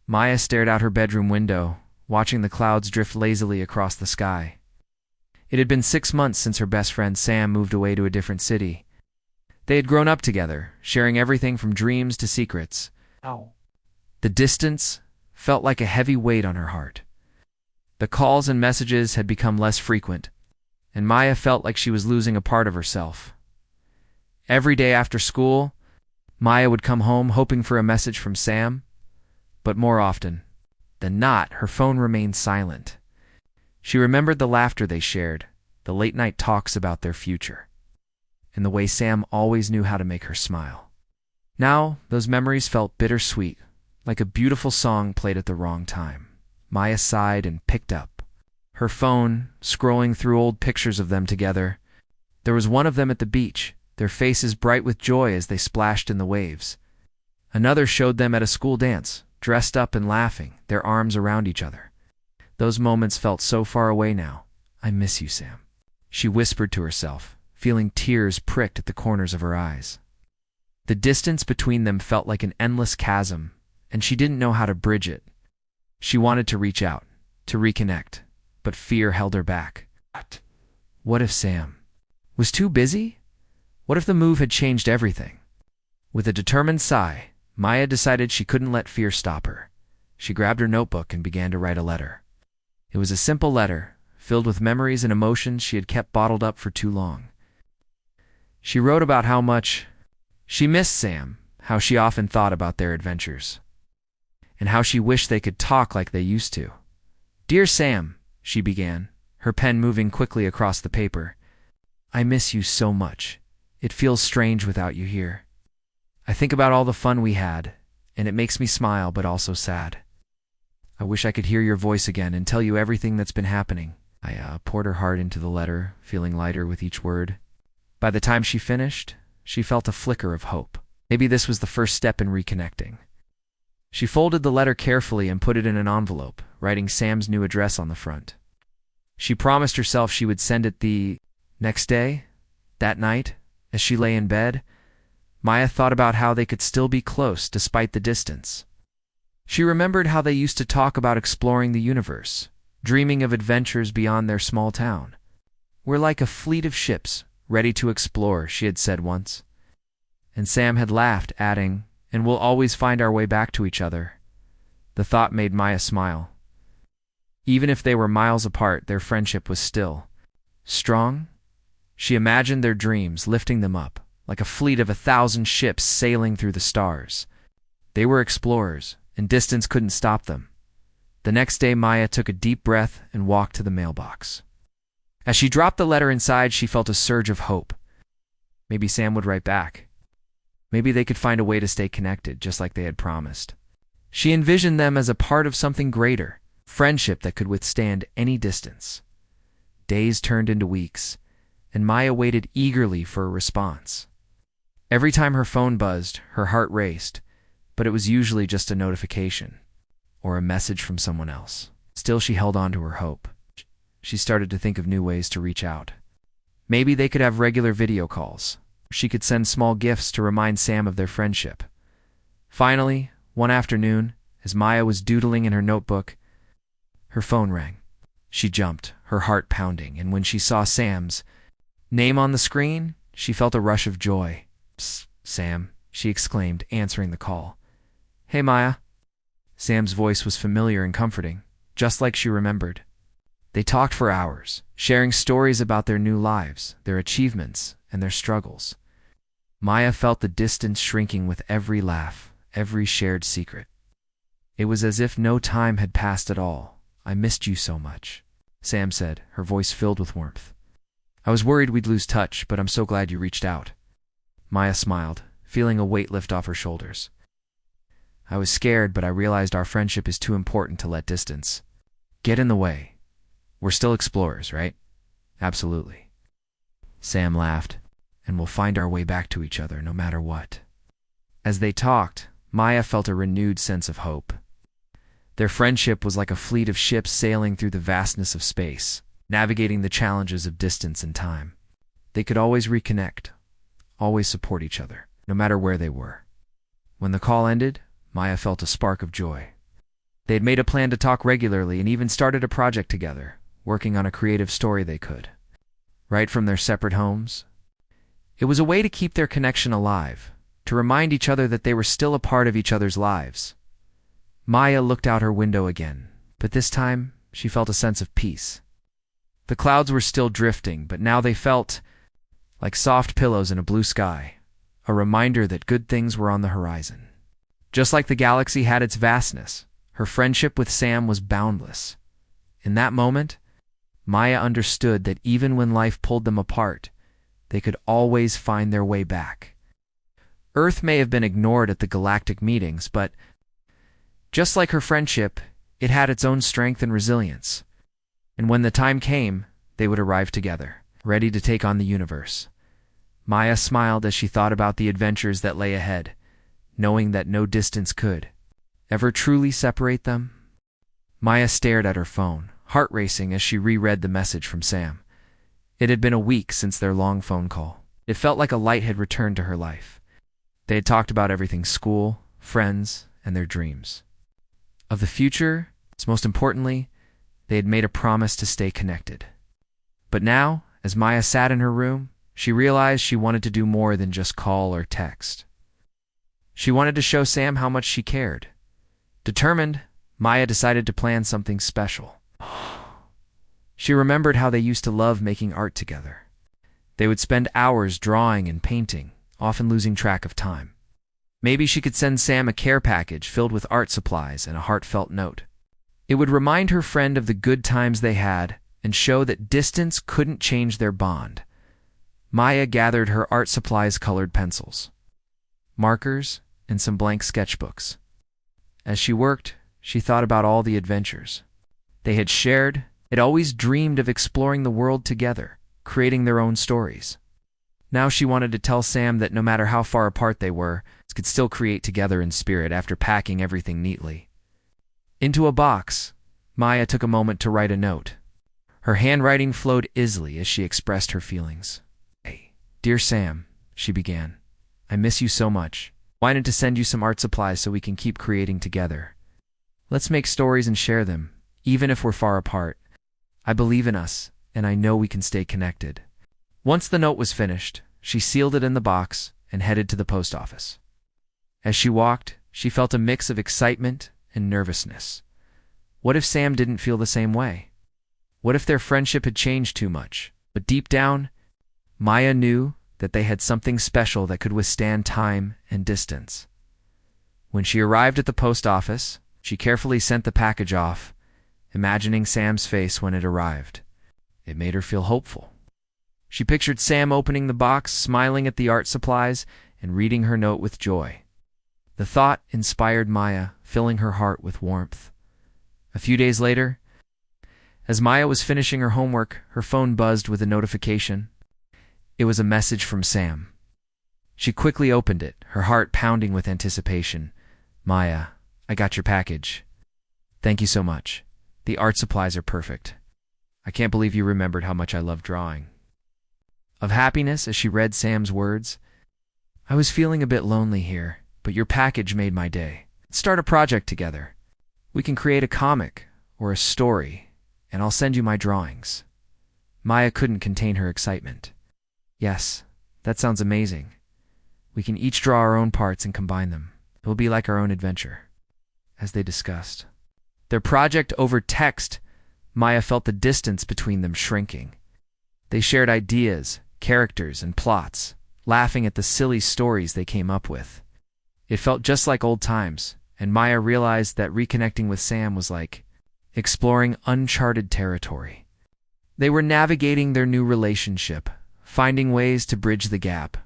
Maya stared out her bedroom window, watching the clouds drift lazily across the sky. It had been 6 months since her best friend Sam moved away to a different city. They had grown up together, sharing everything from dreams to secrets. The distance felt like a heavy weight on her heart. The calls and messages had become less frequent, and Maya felt like she was losing a part of herself. Every day after school, Maya would come home hoping for a message from Sam, but more often than not, her phone remained silent. She remembered the laughter they shared, the late-night talks about their future, and the way Sam always knew how to make her smile. Now, those memories felt bittersweet, like a beautiful song played at the wrong time. Maya sighed and picked up her phone, scrolling through old pictures of them together. There was one of them at the beach, their faces bright with joy as they splashed in the waves. Another showed them at a school dance, dressed up and laughing, their arms around each other. Those moments felt so far away now. "I miss you, Sam," she whispered to herself, feeling tears pricked at the corners of her eyes. The distance between them felt like an endless chasm, and she didn't know how to bridge it. She wanted to reach out, to reconnect, but fear held her back. What if Sam was too busy? What if the move had changed everything? With a determined sigh, Maya decided she couldn't let fear stop her. She grabbed her notebook and began to write a letter. It was a simple letter, filled with memories and emotions she had kept bottled up for too long. She wrote about how much she missed Sam, how she often thought about their adventures, and how she wished they could talk like they used to. "Dear Sam," she began, her pen moving quickly across the paper, "I miss you so much. It feels strange without you here. I think about all the fun we had, and it makes me smile but also sad. I wish I could hear your voice again and tell you everything that's been happening." I poured her heart into the letter, feeling lighter with each word. By the time she finished, she felt a flicker of hope. Maybe this was the first step in reconnecting. She folded the letter carefully and put it in an envelope, writing Sam's new address on the front. She promised herself she would send it the next day. That night, as she lay in bed, Maya thought about how they could still be close despite the distance. She remembered how they used to talk about exploring the universe, dreaming of adventures beyond their small town. "We're like a fleet of ships, ready to explore," she had said once. And Sam had laughed, adding, "And we'll always find our way back to each other." The thought made Maya smile. Even if they were miles apart, their friendship was still strong. She imagined their dreams lifting them up, like a fleet of 1,000 ships sailing through the stars. They were explorers, and distance couldn't stop them. The next day, Maya took a deep breath and walked to the mailbox. As she dropped the letter inside, she felt a surge of hope. Maybe Sam would write back. Maybe they could find a way to stay connected, just like they had promised. She envisioned them as a part of something greater, friendship that could withstand any distance. Days turned into weeks, and Maya waited eagerly for a response. Every time her phone buzzed, her heart raced, but it was usually just a notification or a message from someone else. Still, she held on to her hope. She started to think of new ways to reach out. Maybe they could have regular video calls. She could send small gifts to remind Sam of their friendship. Finally, one afternoon, as Maya was doodling in her notebook, her phone rang. She jumped, her heart pounding, and when she saw Sam's name on the screen, she felt a rush of joy. "Psst, Sam," she exclaimed, answering the call. "Hey, Maya." Sam's voice was familiar and comforting, just like she remembered. They talked for hours, sharing stories about their new lives, their achievements, and their struggles. Maya felt the distance shrinking with every laugh, every shared secret. It was as if no time had passed at all. "I missed you so much," Sam said, her voice filled with warmth. "I was worried we'd lose touch, but I'm so glad you reached out." Maya smiled, feeling a weight lift off her shoulders. "I was scared, but I realized our friendship is too important to let distance get in the way. We're still explorers, right?" "Absolutely." Sam laughed. "And we'll find our way back to each other no matter what." As they talked, Maya felt a renewed sense of hope. Their friendship was like a fleet of ships sailing through the vastness of space, navigating the challenges of distance and time. They could always reconnect, always support each other, no matter where they were. When the call ended, Maya felt a spark of joy. They had made a plan to talk regularly and even started a project together, working on a creative story they could write from their separate homes. It was a way to keep their connection alive, to remind each other that they were still a part of each other's lives. Maya looked out her window again, but this time she felt a sense of peace. The clouds were still drifting, but now they felt like soft pillows in a blue sky, a reminder that good things were on the horizon. Just like the galaxy had its vastness, her friendship with Sam was boundless. In that moment, Maya understood that even when life pulled them apart, they could always find their way back. Earth may have been ignored at the galactic meetings, but just like her friendship, it had its own strength and resilience. And when the time came, they would arrive together, ready to take on the universe. Maya smiled as she thought about the adventures that lay ahead, knowing that no distance could ever truly separate them. Maya stared at her phone, heart racing as she reread the message from Sam. It had been a week since their long phone call. It felt like a light had returned to her life. They had talked about everything: school, friends, and their dreams. Of the future, most importantly, they had made a promise to stay connected. But now, as Maya sat in her room, she realized she wanted to do more than just call or text. She wanted to show Sam how much she cared. Determined, Maya decided to plan something special. She remembered how they used to love making art together. They would spend hours drawing and painting, often losing track of time. Maybe she could send Sam a care package filled with art supplies and a heartfelt note. It would remind her friend of the good times they had and show that distance couldn't change their bond. Maya gathered her art supplies: colored pencils, markers, and some blank sketchbooks. As she worked, she thought about all the adventures they had shared. Had always dreamed of exploring the world together, creating their own stories. Now she wanted to tell Sam that no matter how far apart they were, they could still create together in spirit. After packing everything neatly into a box, Maya took a moment to write a note. Her handwriting flowed easily as she expressed her feelings. "Hey, dear Sam," she began, "I miss you so much. Wanted to send you some art supplies so we can keep creating together. Let's make stories and share them, even if we're far apart. I believe in us, and I know we can stay connected." Once the note was finished, she sealed it in the box and headed to the post office. As she walked, she felt a mix of excitement and nervousness. What if Sam didn't feel the same way? What if their friendship had changed too much? But deep down, Maya knew that they had something special that could withstand time and distance. When she arrived at the post office, she carefully sent the package off, imagining Sam's face when it arrived. It made her feel hopeful. She pictured Sam opening the box, smiling at the art supplies, and reading her note with joy. The thought inspired Maya, filling her heart with warmth. A few days later, as Maya was finishing her homework, her phone buzzed with a notification. It was a message from Sam. She quickly opened it, her heart pounding with anticipation. "Maya, I got your package. Thank you so much. The art supplies are perfect. I can't believe you remembered how much I love drawing." Of happiness as she read Sam's words, "I was feeling a bit lonely here, but your package made my day. Let's start a project together. We can create a comic or a story, and I'll send you my drawings." Maya couldn't contain her excitement. "Yes, that sounds amazing. We can each draw our own parts and combine them. It will be like our own adventure." As they discussed their project over text, Maya felt the distance between them shrinking. They shared ideas, characters, and plots, laughing at the silly stories they came up with. It felt just like old times, and Maya realized that reconnecting with Sam was like exploring uncharted territory. They were navigating their new relationship, finding ways to bridge the gap.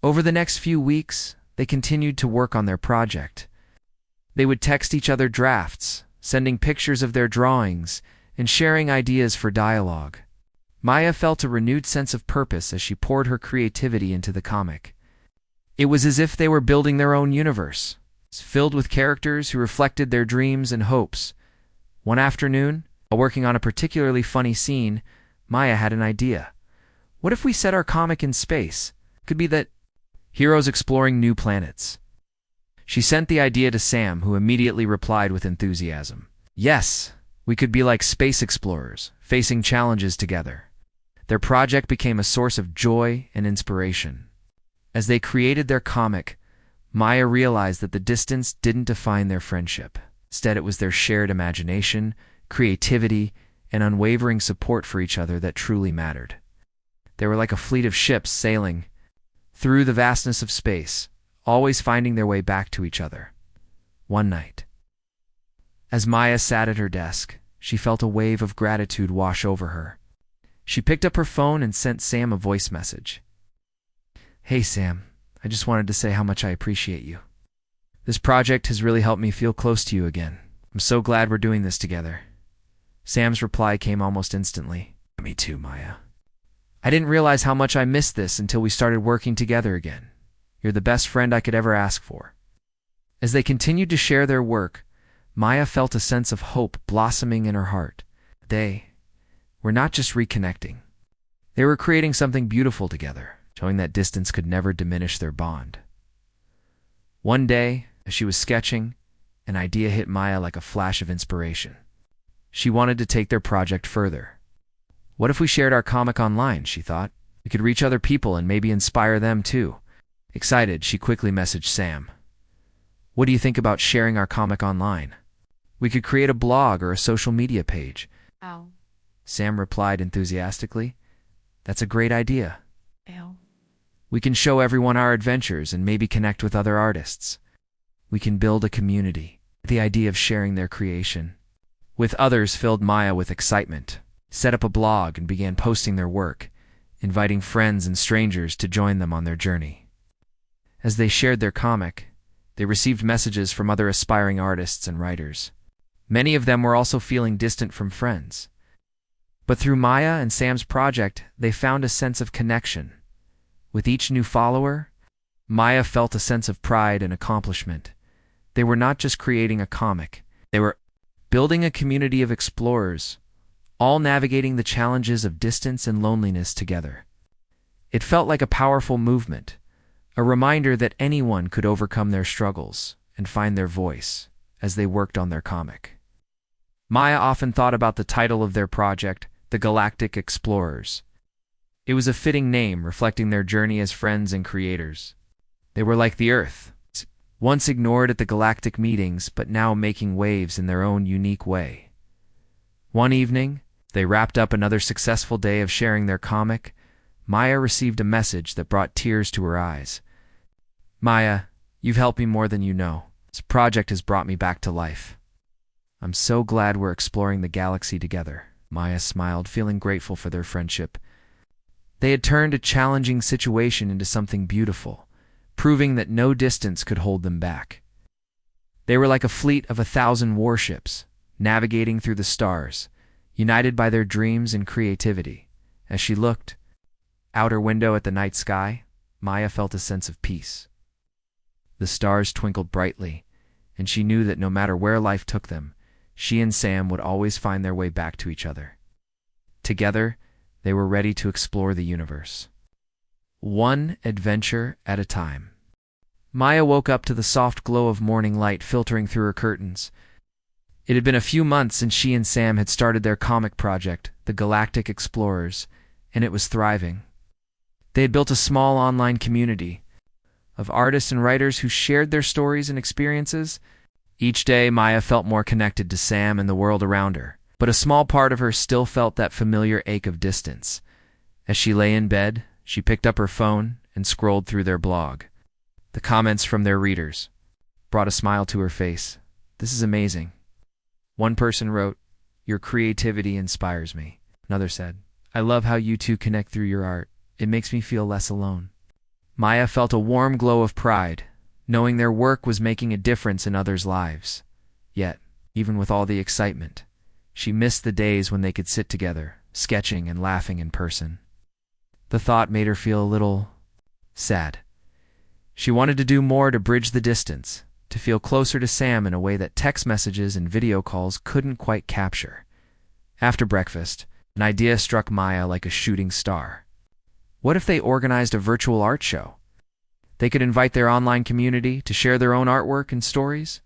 Over the next few weeks, they continued to work on their project. They would text each other drafts, sending pictures of their drawings, and sharing ideas for dialogue. Maya felt a renewed sense of purpose as she poured her creativity into the comic. It was as if they were building their own universe, filled with characters who reflected their dreams and hopes. One afternoon, while working on a particularly funny scene, Maya had an idea. What if we set our comic in space? It could be that heroes exploring new planets. She sent the idea to Sam, who immediately replied with enthusiasm. Yes, we could be like space explorers, facing challenges together. Their project became a source of joy and inspiration. As they created their comic, Maya realized that the distance didn't define their friendship. Instead, it was their shared imagination, creativity, and unwavering support for each other that truly mattered. They were like a fleet of ships sailing through the vastness of space, always finding their way back to each other. One night, as Maya sat at her desk, she felt a wave of gratitude wash over her. She picked up her phone and sent Sam a voice message. Hey Sam, I just wanted to say how much I appreciate you. This project has really helped me feel close to you again. I'm so glad we're doing this together. Sam's reply came almost instantly. Me too, Maya. I didn't realize how much I missed this until we started working together again. You're the best friend I could ever ask for. As they continued to share their work, Maya felt a sense of hope blossoming in her heart. They were not just reconnecting. They were creating something beautiful together, showing that distance could never diminish their bond. One day, as she was sketching, an idea hit Maya like a flash of inspiration. She wanted to take their project further. What if we shared our comic online, she thought. We could reach other people and maybe inspire them too. Excited, she quickly messaged Sam. What do you think about sharing our comic online? We could create a blog or a social media page. Ow. Sam replied enthusiastically. That's a great idea. Ow. We can show everyone our adventures and maybe connect with other artists. We can build a community. The idea of sharing their creation with others filled Maya with excitement. Set up a blog and began posting their work, inviting friends and strangers to join them on their journey. As they shared their comic, they received messages from other aspiring artists and writers. Many of them were also feeling distant from friends. But through Maya and Sam's project, they found a sense of connection. With each new follower, Maya felt a sense of pride and accomplishment. They were not just creating a comic, they were building a community of explorers, all navigating the challenges of distance and loneliness together. It felt like a powerful movement, a reminder that anyone could overcome their struggles and find their voice as they worked on their comic. Maya often thought about the title of their project, the Galactic Explorers. It was a fitting name reflecting their journey as friends and creators. They were like the Earth, once ignored at the galactic meetings but now making waves in their own unique way. One evening, they wrapped up another successful day of sharing their comic. Maya received a message that brought tears to her eyes. Maya, you've helped me more than you know. This project has brought me back to life. I'm so glad we're exploring the galaxy together. Maya smiled, feeling grateful for their friendship. They had turned a challenging situation into something beautiful, proving that no distance could hold them back. They were like a fleet of 1,000 warships, navigating through the stars, united by their dreams and creativity. As she looked out her window at the night sky, Maya felt a sense of peace. The stars twinkled brightly, and she knew that no matter where life took them, she and Sam would always find their way back to each other. Together, they were ready to explore the universe, one adventure at a time. Maya woke up to the soft glow of morning light filtering through her curtains. It had been a few months since she and Sam had started their comic project, the Galactic Explorers, and it was thriving. They had built a small online community of artists and writers who shared their stories and experiences. Each day, Maya felt more connected to Sam and the world around her, but a small part of her still felt that familiar ache of distance. As she lay in bed, she picked up her phone and scrolled through their blog. The comments from their readers brought a smile to her face. This is amazing. One person wrote, "Your creativity inspires me." Another said, "I love how you two connect through your art. It makes me feel less alone." Maya felt a warm glow of pride, knowing their work was making a difference in others' lives. Yet, even with all the excitement, she missed the days when they could sit together, sketching and laughing in person. The thought made her feel a little sad. She wanted to do more to bridge the distance, to feel closer to Sam in a way that text messages and video calls couldn't quite capture. After breakfast, an idea struck Maya like a shooting star. What if they organized a virtual art show? They could invite their online community to share their own artwork and stories.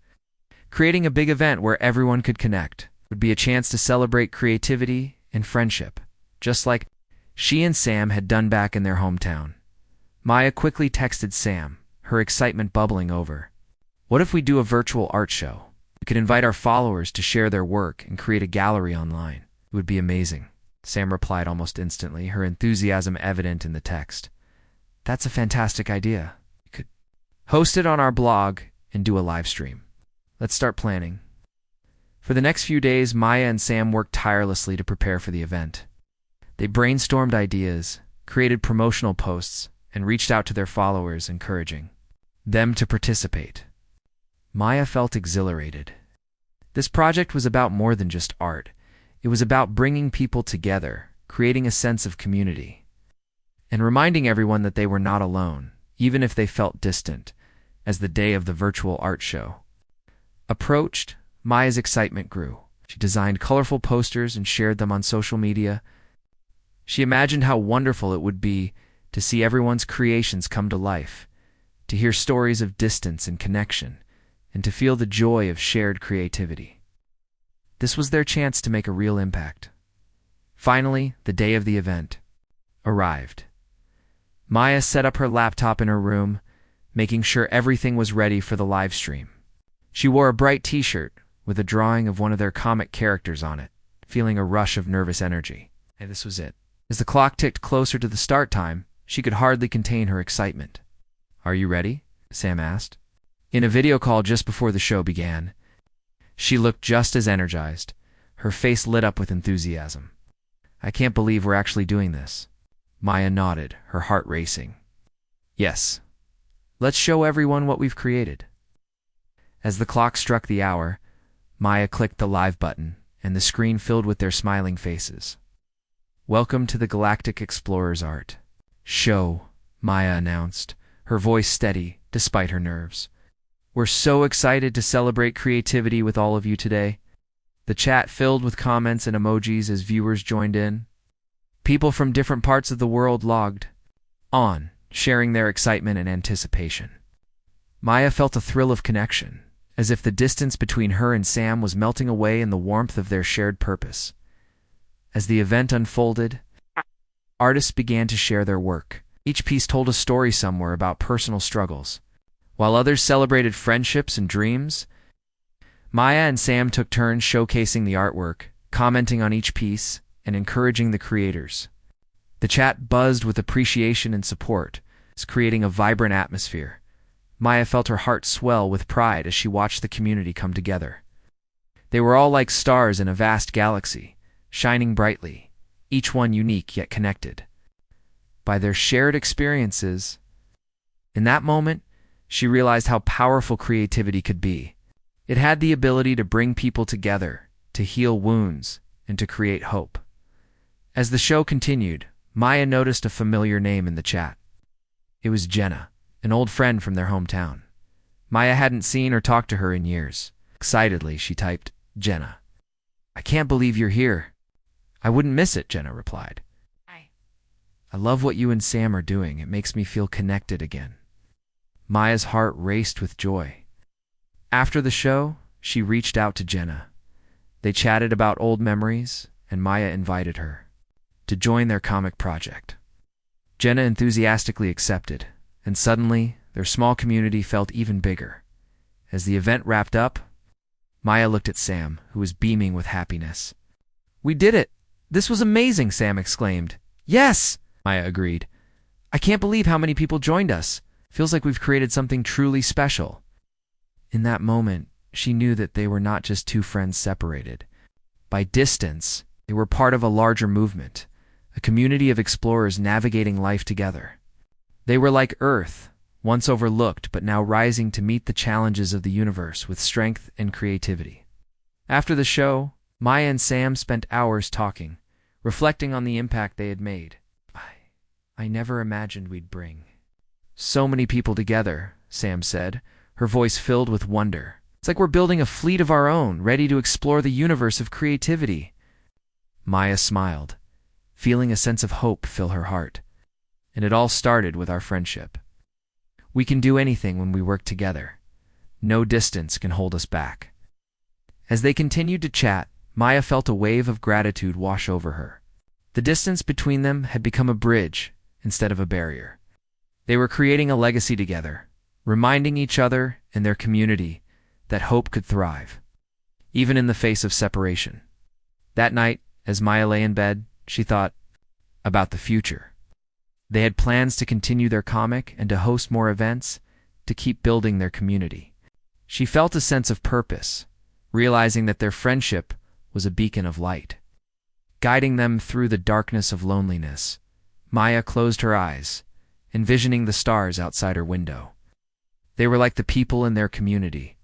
Creating a big event where everyone could connect would be a chance to celebrate creativity and friendship, just like she and Sam had done back in their hometown. Maya quickly texted Sam, her excitement bubbling over. "What if we do a virtual art show? We could invite our followers to share their work and create a gallery online. It would be amazing." Sam replied almost instantly, her enthusiasm evident in the text. "That's a fantastic idea. We could host it on our blog and do a live stream. Let's start planning." For the next few days, Maya and Sam worked tirelessly to prepare for the event. They brainstormed ideas, created promotional posts, and reached out to their followers, encouraging them to participate. Maya felt exhilarated. This project was about more than just art. It was about bringing people together, creating a sense of community, and reminding everyone that they were not alone, even if they felt distant. As the day of the virtual art show approached, Maya's excitement grew. She designed colorful posters and shared them on social media. She imagined how wonderful it would be to see everyone's creations come to life, to hear stories of distance and connection, and to feel the joy of shared creativity. This was their chance to make a real impact. Finally, the day of the event arrived. Maya set up her laptop in her room, making sure everything was ready for the live stream. She wore a bright t-shirt with a drawing of one of their comic characters on it, feeling a rush of nervous energy. And this was it. As the clock ticked closer to the start time, she could hardly contain her excitement. "Are you ready?" Sam asked. In a video call just before the show began, she looked just as energized, her face lit up with enthusiasm. "I can't believe we're actually doing this." Maya nodded, her heart racing. "Yes. Let's show everyone what we've created." As the clock struck the hour, Maya clicked the live button, and the screen filled with their smiling faces. "Welcome to the Galactic Explorers Art Show," Maya announced, her voice steady despite her nerves. "We're so excited to celebrate creativity with all of you today." The chat filled with comments and emojis as viewers joined in. People from different parts of the world logged on, sharing their excitement and anticipation. Maya felt a thrill of connection, as if the distance between her and Sam was melting away in the warmth of their shared purpose. As the event unfolded, artists began to share their work. Each piece told a story somewhere about personal struggles. While others celebrated friendships and dreams, Maya and Sam took turns showcasing the artwork, commenting on each piece, and encouraging the creators. The chat buzzed with appreciation and support, creating a vibrant atmosphere. Maya felt her heart swell with pride as she watched the community come together. They were all like stars in a vast galaxy, shining brightly, each one unique yet connected by their shared experiences. In that moment, she realized how powerful creativity could be. It had the ability to bring people together, to heal wounds, and to create hope. As the show continued, Maya noticed a familiar name in the chat. It was Jenna, an old friend from their hometown. Maya hadn't seen or talked to her in years. Excitedly, she typed, "Jenna, I can't believe you're here." "I wouldn't miss it," Jenna replied. "Hi. I love what you and Sam are doing. It makes me feel connected again." Maya's heart raced with joy. After the show, she reached out to Jenna. They chatted about old memories, and Maya invited her to join their comic project. Jenna enthusiastically accepted, and suddenly, their small community felt even bigger. As the event wrapped up, Maya looked at Sam, who was beaming with happiness. "We did it! This was amazing!" Sam exclaimed. "Yes!" Maya agreed. "I can't believe how many people joined us. Feels like we've created something truly special." In that moment, she knew that they were not just two friends separated. By distance, they were part of a larger movement, a community of explorers navigating life together. They were like Earth, once overlooked but now rising to meet the challenges of the universe with strength and creativity. After the show, Maya and Sam spent hours talking, reflecting on the impact they had made. I never imagined we'd bring so many people together," Sam said, her voice filled with wonder. "It's like we're building a fleet of our own, ready to explore the universe of creativity." Maya smiled, feeling a sense of hope fill her heart. "And it all started with our friendship. We can do anything when we work together. No distance can hold us back." As they continued to chat, Maya felt a wave of gratitude wash over her. The distance between them had become a bridge instead of a barrier. They were creating a legacy together, reminding each other and their community that hope could thrive, even in the face of separation. That night, as Maya lay in bed, she thought about the future. They had plans to continue their comic and to host more events, to keep building their community. She felt a sense of purpose, realizing that their friendship was a beacon of light, guiding them through the darkness of loneliness. Maya closed her eyes, envisioning the stars outside her window. They were like the people in their community,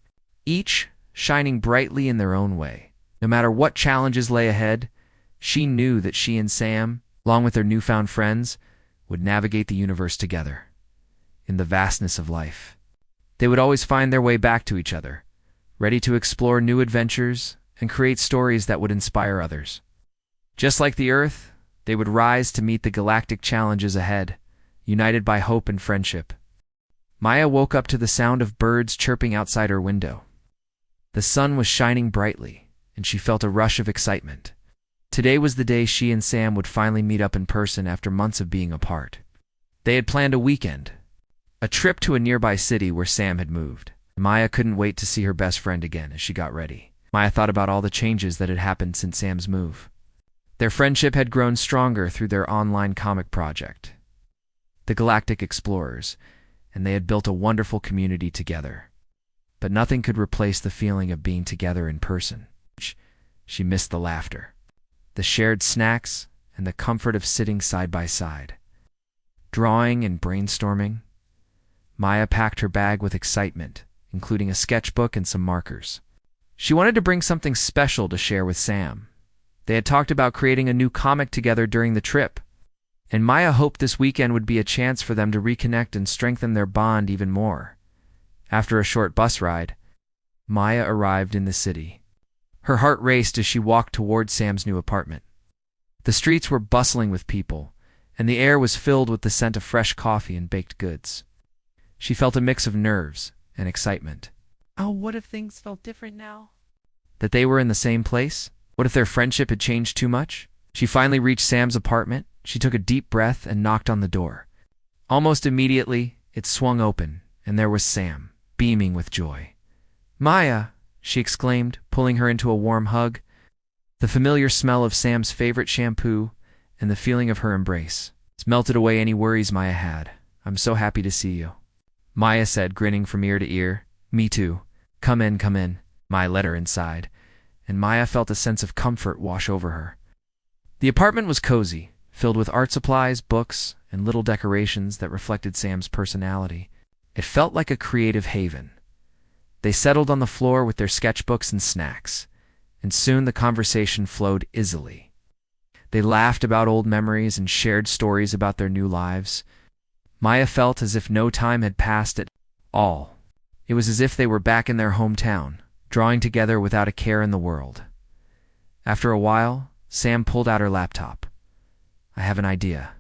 each shining brightly in their own way. No matter what challenges lay ahead, she knew that she and Sam, along with their newfound friends, would navigate the universe together. In the vastness of life, they would always find their way back to each other, ready to explore new adventures and create stories that would inspire others. Just like the Earth, they would rise to meet the galactic challenges ahead, united by hope and friendship. Maya woke up to the sound of birds chirping outside her window. The sun was shining brightly, and she felt a rush of excitement. Today was the day she and Sam would finally meet up in person after months of being apart. They had planned a weekend, a trip to a nearby city where Sam had moved. Maya couldn't wait to see her best friend again as she got ready. Maya thought about all the changes that had happened since Sam's move. Their friendship had grown stronger through their online comic project, the Galactic Explorers, and they had built a wonderful community together. But nothing could replace the feeling of being together in person. She missed the laughter, the shared snacks, and the comfort of sitting side by side, drawing and brainstorming. Maya packed her bag with excitement, including a sketchbook and some markers. She wanted to bring something special to share with Sam. They had talked about creating a new comic together during the trip, and Maya hoped this weekend would be a chance for them to reconnect and strengthen their bond even more. After a short bus ride, Maya arrived in the city. Her heart raced as she walked toward Sam's new apartment. The streets were bustling with people, and the air was filled with the scent of fresh coffee and baked goods. She felt a mix of nerves and excitement. Oh, what if things felt different now? That they were in the same place? What if their friendship had changed too much? She finally reached Sam's apartment. She took a deep breath and knocked on the door. Almost immediately, it swung open, and there was Sam, beaming with joy. "Maya!" she exclaimed, pulling her into a warm hug. The familiar smell of Sam's favorite shampoo and the feeling of her embrace melted away any worries Maya had. "I'm so happy to see you," Maya said, grinning from ear to ear. "Me too. Come in, come in." Maya led her inside, and Maya felt a sense of comfort wash over her. The apartment was cozy, filled with art supplies, books, and little decorations that reflected Sam's personality. It felt like a creative haven. They settled on the floor with their sketchbooks and snacks, and soon the conversation flowed easily. They laughed about old memories and shared stories about their new lives. Maya felt as if no time had passed at all. It was as if they were back in their hometown, drawing together without a care in the world. After a while, Sam pulled out her laptop. "I have an idea.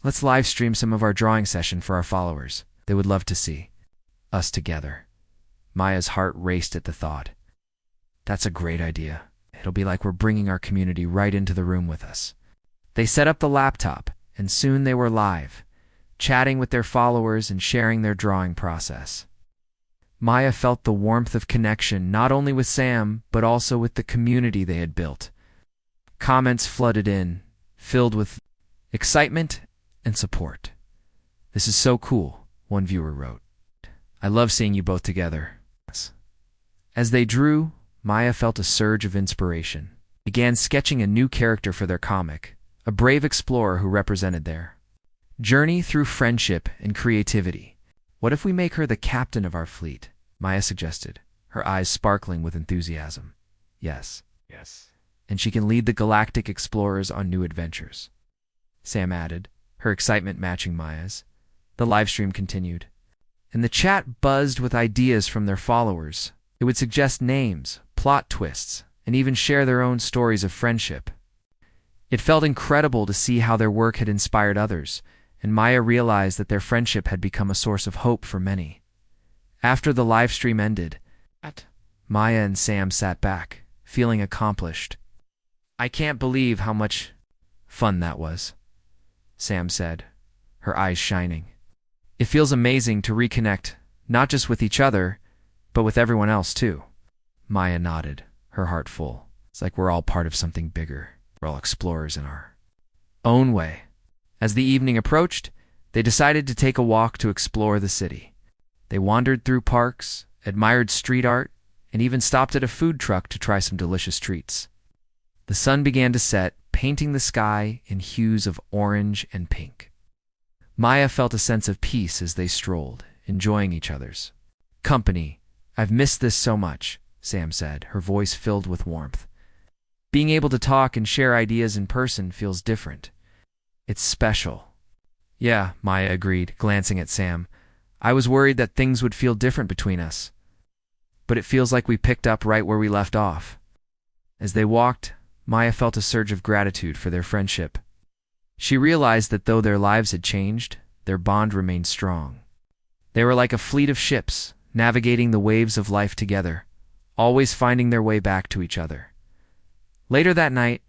Let's live stream some of our drawing session for our followers. They would love to see us together." Maya's heart raced at the thought. "That's a great idea. It'll be like we're bringing our community right into the room with us." They set up the laptop, and soon they were live, chatting with their followers and sharing their drawing process. Maya felt the warmth of connection not only with Sam, but also with the community they had built. Comments flooded in, filled with excitement and support. "This is so cool," one viewer wrote. "I love seeing you both together." As they drew, Maya felt a surge of inspiration. Began sketching a new character for their comic, a brave explorer who represented their journey through friendship and creativity. "What if we make her the captain of our fleet?" Maya suggested, her eyes sparkling with enthusiasm. Yes. "And she can lead the Galactic Explorers on new adventures," Sam added, her excitement matching Maya's. The livestream continued, and the chat buzzed with ideas from their followers. They would suggest names, plot twists, and even share their own stories of friendship. It felt incredible to see how their work had inspired others, and Maya realized that their friendship had become a source of hope for many. After the live stream ended, Maya and Sam sat back, feeling accomplished. "I can't believe how much fun that was," Sam said, her eyes shining. "It feels amazing to reconnect, not just with each other, but with everyone else too." Maya nodded, her heart full. "It's like we're all part of something bigger. We're all explorers in our own way." As the evening approached, they decided to take a walk to explore the city. They wandered through parks, admired street art, and even stopped at a food truck to try some delicious treats. The sun began to set, painting the sky in hues of orange and pink. Maya felt a sense of peace as they strolled, enjoying each other's company. "I've missed this so much," Sam said, her voice filled with warmth. "Being able to talk and share ideas in person feels different. It's special." "Yeah," Maya agreed, glancing at Sam. "I was worried that things would feel different between us. But it feels like we picked up right where we left off." As they walked, Maya felt a surge of gratitude for their friendship. She realized that though their lives had changed, their bond remained strong. They were like a fleet of ships, navigating the waves of life together, always finding their way back to each other. Later that night,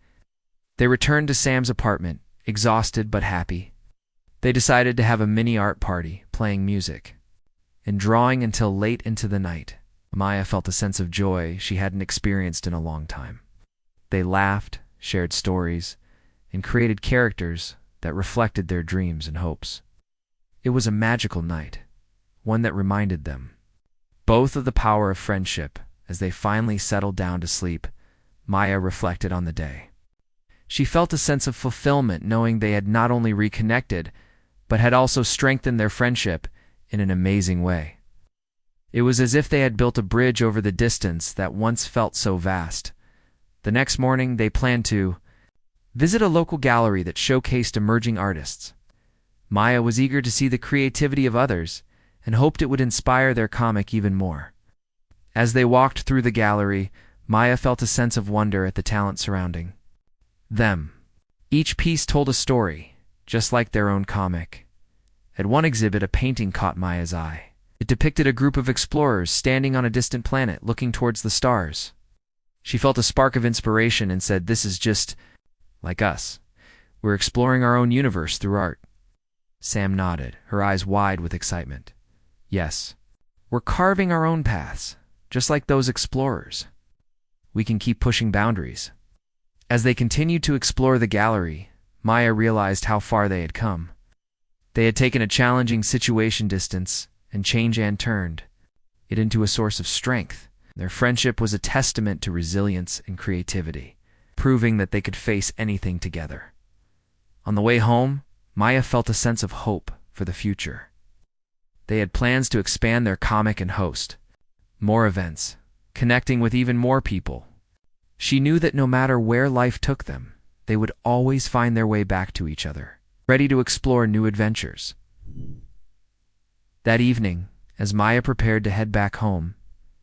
they returned to Sam's apartment, exhausted but happy. They decided to have a mini art party, playing music and drawing until late into the night. Maya felt a sense of joy she hadn't experienced in a long time. They laughed, shared stories, and created characters that reflected their dreams and hopes. It was a magical night, one that reminded them both of the power of friendship. As they finally settled down to sleep, Maya reflected on the day. She felt a sense of fulfillment knowing they had not only reconnected, but had also strengthened their friendship in an amazing way. It was as if they had built a bridge over the distance that once felt so vast. The next morning, they planned to visit a local gallery that showcased emerging artists. Maya was eager to see the creativity of others and hoped it would inspire their comic even more. As they walked through the gallery, Maya felt a sense of wonder at the talent surrounding them. Each piece told a story, just like their own comic. At one exhibit, a painting caught Maya's eye. It depicted a group of explorers standing on a distant planet looking towards the stars. She felt a spark of inspiration and said, "This is just like us. We're exploring our own universe through art." Sam nodded, her eyes wide with excitement. "Yes, we're carving our own paths, just like those explorers. We can keep pushing boundaries." As they continued to explore the gallery, Maya realized how far they had come. They had taken a challenging situation distance and turned it into a source of strength. Their friendship was a testament to resilience and creativity, proving that they could face anything together. On the way home, Maya felt a sense of hope for the future. They had plans to expand their comic and host more events, connecting with even more people. She knew that no matter where life took them, they would always find their way back to each other, ready to explore new adventures. That evening, as Maya prepared to head back home,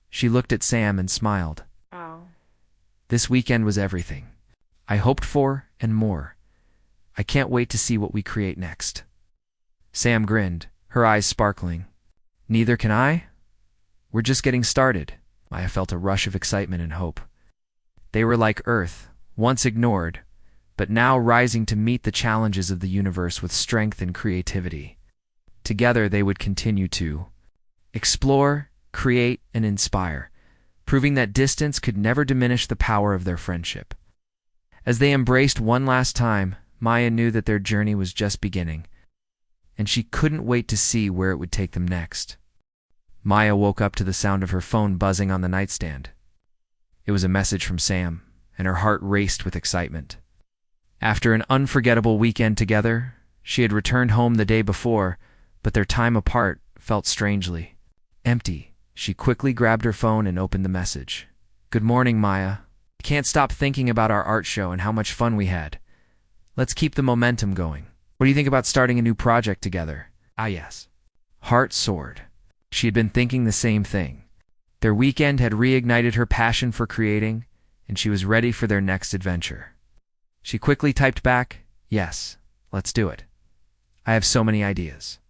she looked at Sam and smiled. "Oh, "This weekend was everything I hoped for and more. I can't wait to see what we create next." Sam grinned, her eyes sparkling. "Neither can I. We're just getting started." Maya felt a rush of excitement and hope. They were like Earth, once ignored, but now rising to meet the challenges of the universe with strength and creativity. Together they would continue to explore, create, and inspire, proving that distance could never diminish the power of their friendship. As they embraced one last time, Maya knew that their journey was just beginning, and she couldn't wait to see where it would take them next. Maya woke up to the sound of her phone buzzing on the nightstand. It was a message from Sam, and her heart raced with excitement. After an unforgettable weekend together, she had returned home the day before, but their time apart felt strangely empty. She quickly grabbed her phone and opened the message. "Good morning, Maya. I can't stop thinking about our art show and how much fun we had. Let's keep the momentum going. What do you think about starting a new project together?" "Ah, yes." Heart soared. She had been thinking the same thing. Their weekend had reignited her passion for creating, and she was ready for their next adventure. She quickly typed back, "Yes, let's do it. I have so many ideas.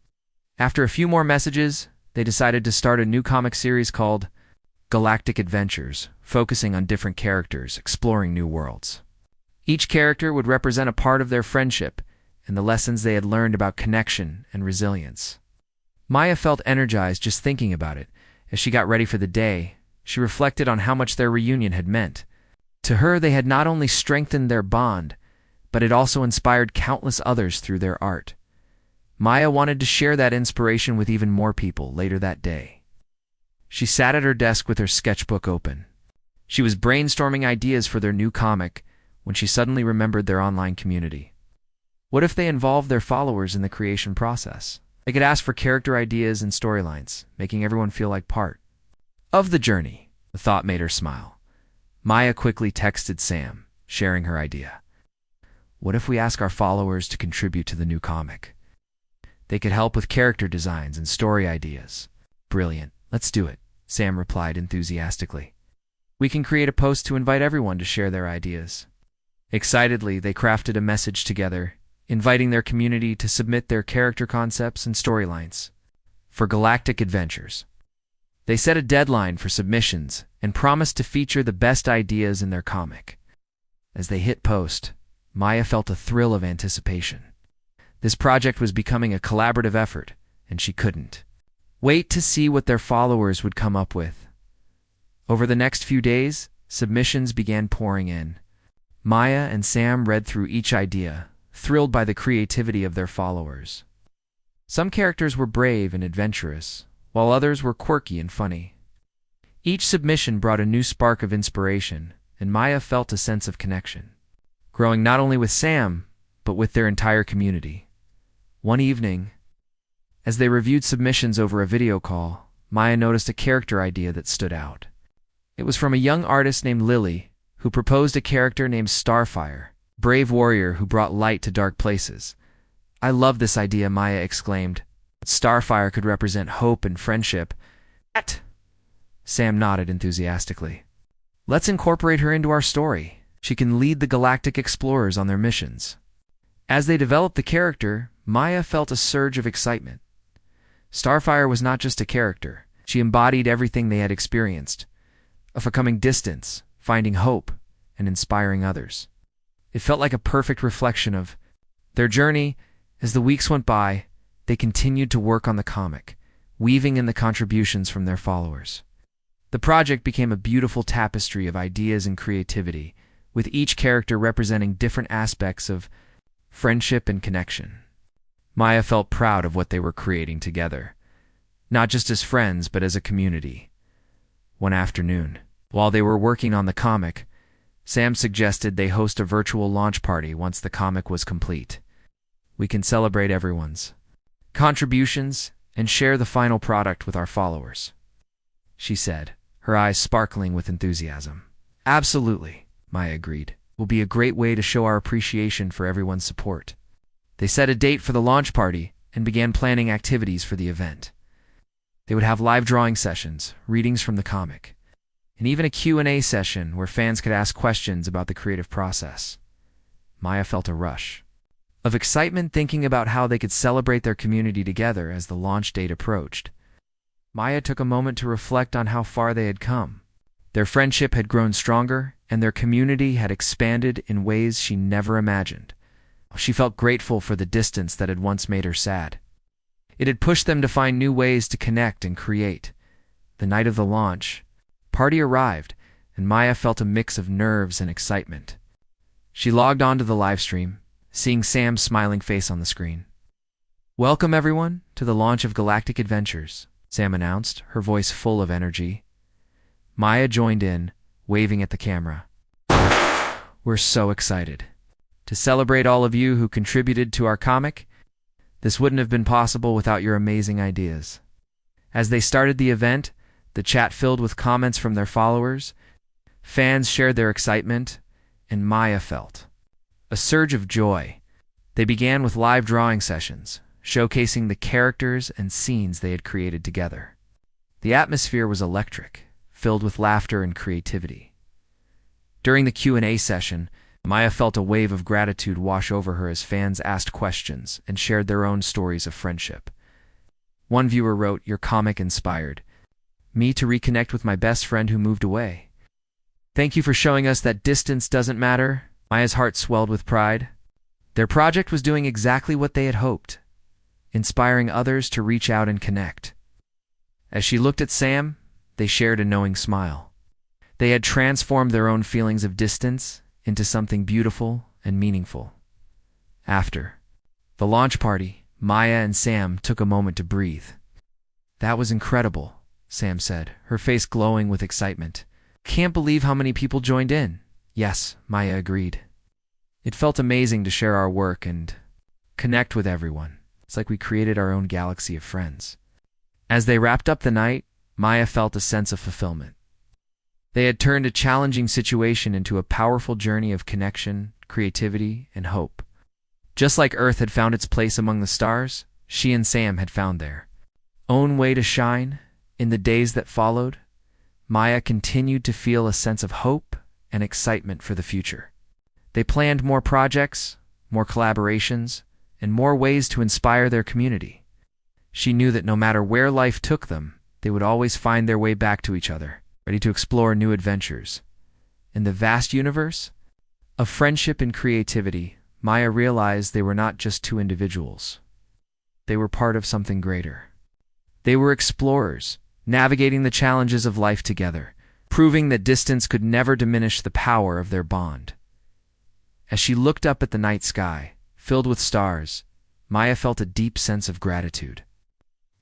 After a few more messages, they decided to start a new comic series called Galactic Adventures, focusing on different characters, exploring new worlds. Each character would represent a part of their friendship and the lessons they had learned about connection and resilience. Maya felt energized just thinking about it. As she got ready for the day, she reflected on how much their reunion had meant. To her, they had not only strengthened their bond, but it also inspired countless others through their art. Maya wanted to share that inspiration with even more people later that day. She sat at her desk with her sketchbook open. She was brainstorming ideas for their new comic when she suddenly remembered their online community. What if they involved their followers in the creation process? They could ask for character ideas and storylines, making everyone feel like part of the journey. The thought made her smile. Maya quickly texted Sam, sharing her idea. What if we ask our followers to contribute to the new comic? They could help with character designs and story ideas. Brilliant. Let's do it, Sam replied enthusiastically. We can create a post to invite everyone to share their ideas. Excitedly, they crafted a message together, inviting their community to submit their character concepts and storylines for Galactic Adventures. They set a deadline for submissions and promised to feature the best ideas in their comic. As they hit post, Maya felt a thrill of anticipation. This project was becoming a collaborative effort, and she couldn't wait to see what their followers would come up with. Over the next few days, submissions began pouring in. Maya and Sam read through each idea, thrilled by the creativity of their followers. Some characters were brave and adventurous, while others were quirky and funny. Each submission brought a new spark of inspiration, and Maya felt a sense of connection, growing not only with Sam, but with their entire community. One evening, as they reviewed submissions over a video call, Maya noticed a character idea that stood out. It was from a young artist named Lily, who proposed a character named Starfire, brave warrior who brought light to dark places. I love this idea, Maya exclaimed. Starfire could represent hope and friendship. Sam nodded enthusiastically. Let's incorporate her into our story. She can lead the galactic explorers on their missions. As they developed the character, Maya felt a surge of excitement. Starfire was not just a character. She embodied everything they had experienced, overcoming distance, finding hope, and inspiring others. It felt like a perfect reflection of their journey. As the weeks went by, they continued to work on the comic, weaving in the contributions from their followers. The project became a beautiful tapestry of ideas and creativity, with each character representing different aspects of friendship and connection. Maya felt proud of what they were creating together, not just as friends, but as a community. One afternoon, while they were working on the comic, Sam suggested they host a virtual launch party once the comic was complete. We can celebrate everyone's contributions and share the final product with our followers, she said, her eyes sparkling with enthusiasm. Absolutely, Maya agreed. It will be a great way to show our appreciation for everyone's support. They set a date for the launch party and began planning activities for the event. They would have live drawing sessions, readings from the comic, and even a Q&A session where fans could ask questions about the creative process. Maya felt a rush of excitement thinking about how they could celebrate their community together as the launch date approached. Maya took a moment to reflect on how far they had come. Their friendship had grown stronger, and their community had expanded in ways she never imagined. She felt grateful for the distance that had once made her sad. It had pushed them to find new ways to connect and create. The night of the launch party arrived, and Maya felt a mix of nerves and excitement. She logged on to the live stream, seeing Sam's smiling face on the screen. Welcome, everyone, to the launch of Galactic Adventures, Sam announced, her voice full of energy. Maya joined in, waving at the camera. We're so excited to celebrate all of you who contributed to our comic. This wouldn't have been possible without your amazing ideas. As they started the event, the chat filled with comments from their followers. Fans shared their excitement, and Maya felt a surge of joy. They began with live drawing sessions, showcasing the characters and scenes they had created together. The atmosphere was electric, filled with laughter and creativity. During the Q&A session, Maya felt a wave of gratitude wash over her as fans asked questions and shared their own stories of friendship. One viewer wrote, "Your comic inspired me to reconnect with my best friend who moved away. Thank you for showing us that distance doesn't matter." Maya's heart swelled with pride. Their project was doing exactly what they had hoped, inspiring others to reach out and connect. As she looked at Sam, they shared a knowing smile. They had transformed their own feelings of distance into something beautiful and meaningful. After the launch party, Maya and Sam took a moment to breathe. "That was incredible," Sam said, her face glowing with excitement. "Can't believe how many people joined in." "Yes," Maya agreed. "It felt amazing to share our work and connect with everyone. It's like we created our own galaxy of friends." As they wrapped up the night, Maya felt a sense of fulfillment. They had turned a challenging situation into a powerful journey of connection, creativity, and hope. Just like Earth had found its place among the stars, she and Sam had found their own way to shine. In the days that followed, Maya continued to feel a sense of hope and excitement for the future. They planned more projects, more collaborations, and more ways to inspire their community. She knew that no matter where life took them, they would always find their way back to each other, ready to explore new adventures. In the vast universe of friendship and creativity, Maya realized they were not just two individuals. They were part of something greater. They were explorers, navigating the challenges of life together, proving that distance could never diminish the power of their bond. As she looked up at the night sky, filled with stars, Maya felt a deep sense of gratitude.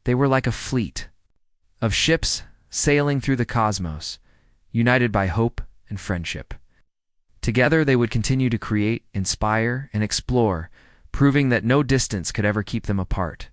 They were like a fleet of ships sailing through the cosmos, united by hope and friendship. Together they would continue to create, inspire, and explore, proving that no distance could ever keep them apart.